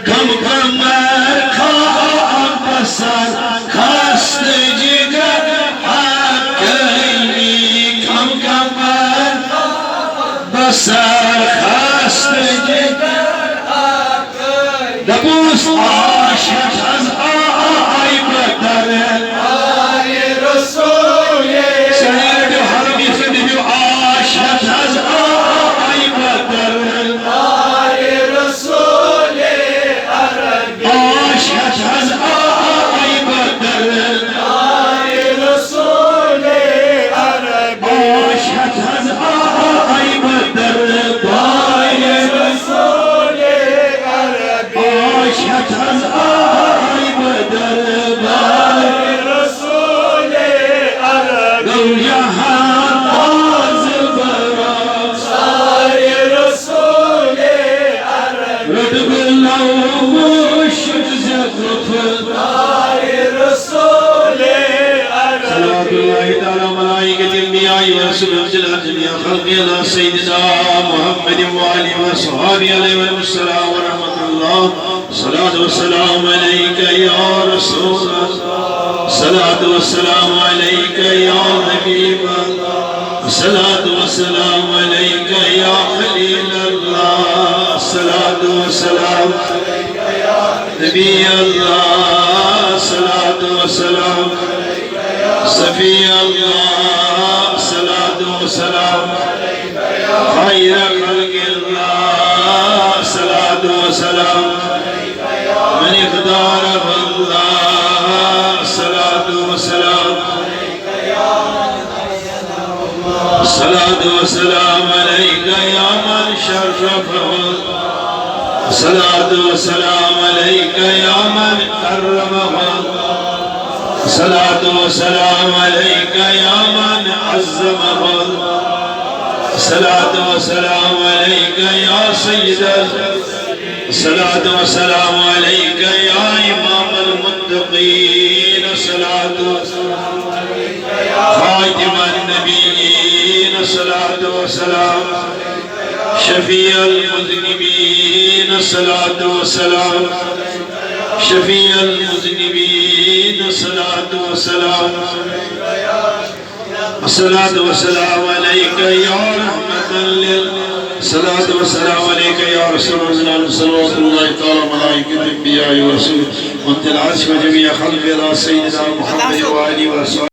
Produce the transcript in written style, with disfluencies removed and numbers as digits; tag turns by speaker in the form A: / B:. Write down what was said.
A: Come سر خستگی دبوس عاشق از آی بدر آی رسول سید حرمی خدیو عاشق از آی بدر آی رسول عربی عاشق از آی بدر آی رسول عربی عاشق از آی بدر آی رسول عربی عاشق از آی بدر آی رسول عربی جهان باز برا آی رسول عربی رد بالله وشد زفرت آی رسول عربي صلاة الله تعالى وملائكته الأنبياء ورسله جميع خلقه على سيدنا محمد وآله وصحبه عليه السلام ورحمة الله. صلاة والسلام عليك يا رسول الله. صلاة والسلام عليك يا حبيب الله. صلاة والسلام عليك يا خليل الله. صلاة والسلام عليك يا نبي الله. صلاة والسلام صفي الله. صلاة والسلام خير خلق الله. صلاة والسلام من اختاره الله. صلاة والسلام صلاة والسلام عليك يا من شرفه الله. صلاة والسلام عليك يا من كرمه الله. صلاة والسلام عليك يا من عزمه الله. صلاة والسلام عليك يا سيد صلاة والسلام عليك يا إمام المتقين. صلاة والسلام عليك يا خاتم النبيين. صلاة والسلام شفيع المذنبين. صلاة والسلام شفيع المذنبين. صلاة والسلام الصلاة والسلام عليك يا رحمة صلاة والسلام عليك يا رسول الله. صلوات الله تعالى وملائكته الأنبياء ورسوله وانت العرش وجميع خلق على سيدنا محمد وآله وصحبه